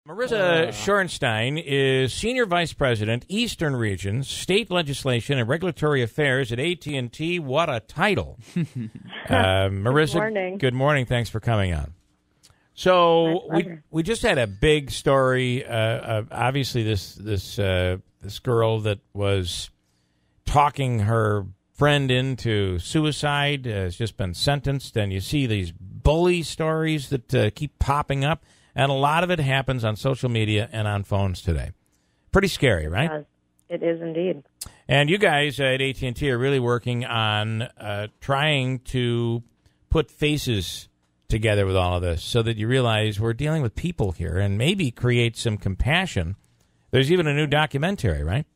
Marissa Shorenstein is Senior Vice President, Eastern Region, State Legislation and Regulatory Affairs at AT&T. What a title. Marissa, good morning. Thanks for coming on. So we just had a big story. Obviously, this girl that was talking her friend into suicide has just been sentenced, and you see these bully stories that keep popping up. And a lot of it happens on social media and on phones today. Pretty scary, right? It is indeed. And you guys at AT&T are really working on trying to put faces together with all of this so that you realize we're dealing with people here and maybe create some compassion. There's even a new documentary, right?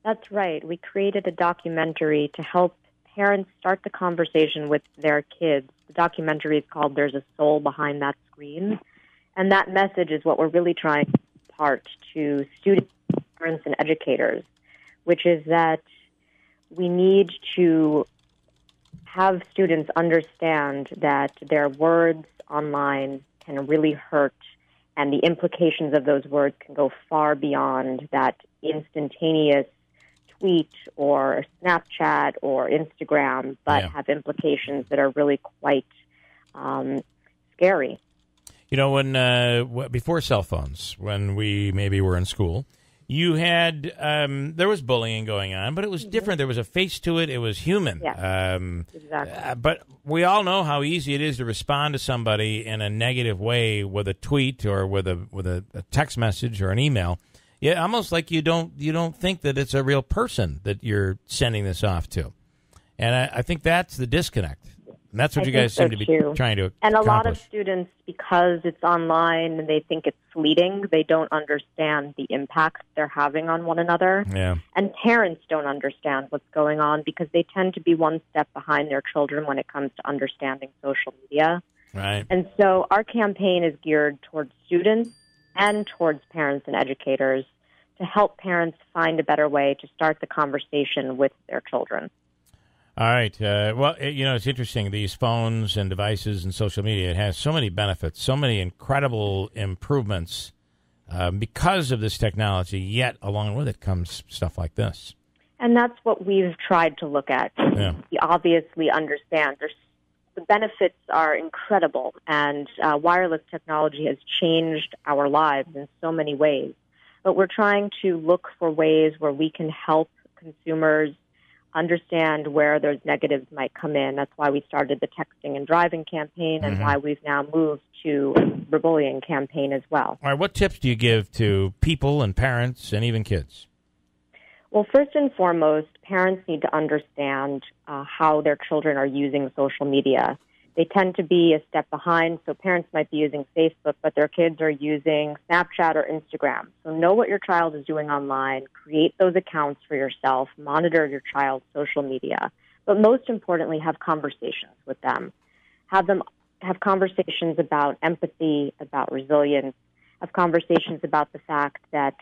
That's right. We created a documentary to help parents start the conversation with their kids. The documentary is called There's a Soul Behind That Screen. And that message is what we're really trying to impart to students, parents, and educators, which is that we need to have students understand that their words online can really hurt, and the implications of those words can go far beyond that instantaneous tweet or Snapchat or Instagram, but have implications that are really quite scary. You know, when before cell phones, when we maybe were in school, you had there was bullying going on, but it was different. There was a face to it. It was human. Yes, exactly. But we all know how easy it is to respond to somebody in a negative way with a tweet or with a text message or an email. Yeah, almost like you don't think that it's a real person that you're sending this off to, and I think that's the disconnect. And that's what you guys seem to be trying to accomplish. And a lot of students, because it's online and they think it's fleeting, they don't understand the impact they're having on one another. Yeah. And parents don't understand what's going on because they tend to be one step behind their children when it comes to understanding social media. Right. And so our campaign is geared towards students and towards parents and educators to help parents find a better way to start the conversation with their children. All right. Well, it's interesting. These phones and devices and social media, it has so many benefits, so many incredible improvements because of this technology, yet along with it comes stuff like this. And that's what we've tried to look at. Yeah. We obviously understand the benefits are incredible, and wireless technology has changed our lives in so many ways. But we're trying to look for ways where we can help consumers understand where those negatives might come in. That's why we started the texting and driving campaign and why we've now moved to the bullying campaign as well. All right, what tips do you give to people and parents and even kids? Well, first and foremost, parents need to understand how their children are using social media. They tend to be a step behind, so parents might be using Facebook, but their kids are using Snapchat or Instagram. So know what your child is doing online, create those accounts for yourself, monitor your child's social media, but most importantly, have conversations with them. Have conversations about empathy, about resilience, have conversations about the fact that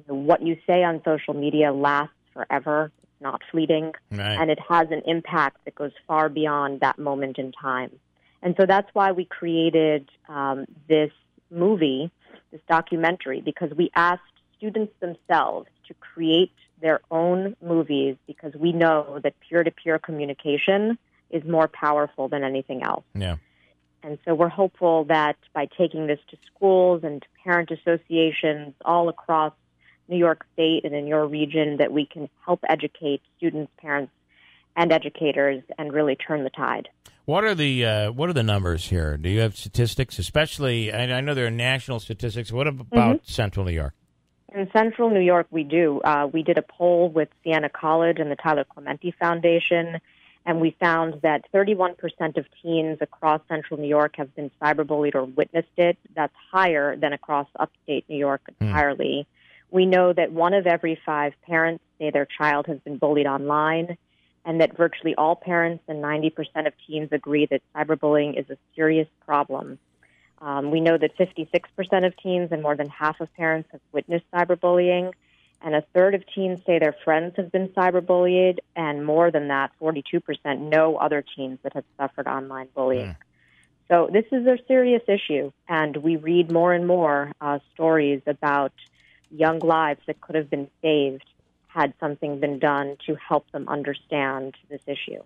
what you say on social media lasts forever. Not fleeting, right. And it has an impact that goes far beyond that moment in time. And so that's why we created this movie, this documentary, because we asked students themselves to create their own movies because we know that peer-to-peer communication is more powerful than anything else. Yeah. And so we're hopeful that by taking this to schools and to parent associations all across New York State and in your region that we can help educate students, parents, and educators and really turn the tide. What are the numbers here? Do you have statistics, especially, I know there are national statistics. What about Central New York? In Central New York, we do. We did a poll with Siena College and the Tyler Clementi Foundation, and we found that 31% of teens across Central New York have been cyberbullied or witnessed it. That's higher than across upstate New York entirely. We know that 1 of every 5 parents say their child has been bullied online, and that virtually all parents and 90% of teens agree that cyberbullying is a serious problem. We know that 56% of teens and more than half of parents have witnessed cyberbullying, and a third of teens say their friends have been cyberbullied, and more than that, 42% know other teens that have suffered online bullying. So this is a serious issue, and we read more and more stories about young lives that could have been saved had something been done to help them understand this issue.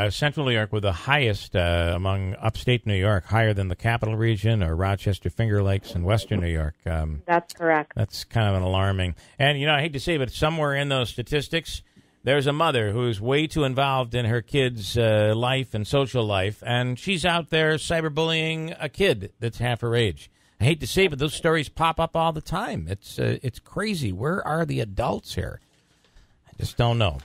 Central New York with the highest among upstate New York, higher than the Capital Region or Rochester, Finger Lakes, and Western New York. That's correct. That's kind of an alarming. And, I hate to say, but somewhere in those statistics, there's a mother who's way too involved in her kid's life and social life, and she's out there cyberbullying a kid that's half her age. I hate to say, but those stories pop up all the time. It's crazy. Where are the adults here? I just don't know.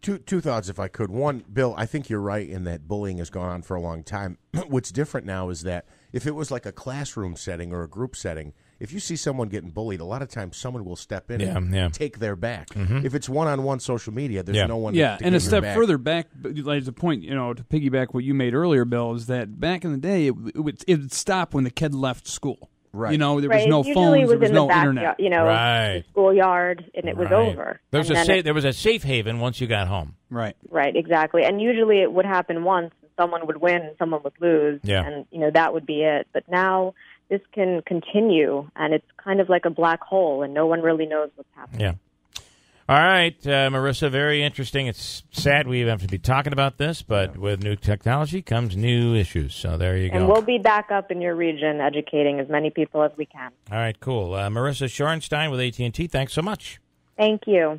Two thoughts, if I could. One, Bill, I think you're right in that bullying has gone on for a long time. What's different now is that if it was like a classroom setting or a group setting, if you see someone getting bullied, a lot of times someone will step in and take their back. Mm-hmm. If it's one-on-one social media, there's no one to and a step back. further back, like the point, to piggyback what you made earlier, Bill, is that back in the day, it would stop when the kid left school. Right. There was no phones, there was no internet. The schoolyard, and it was over. There was a safe haven once you got home. Right. Right, exactly. And usually it would happen once. Someone would win and someone would lose, and that would be it. But now this can continue, and it's kind of like a black hole, and no one really knows what's happening. Yeah. All right, Marissa, very interesting. It's sad we have to be talking about this, but with new technology comes new issues. So there you go. And we'll be back up in your region educating as many people as we can. All right, cool. Marissa Shorenstein with AT&T, thanks so much. Thank you.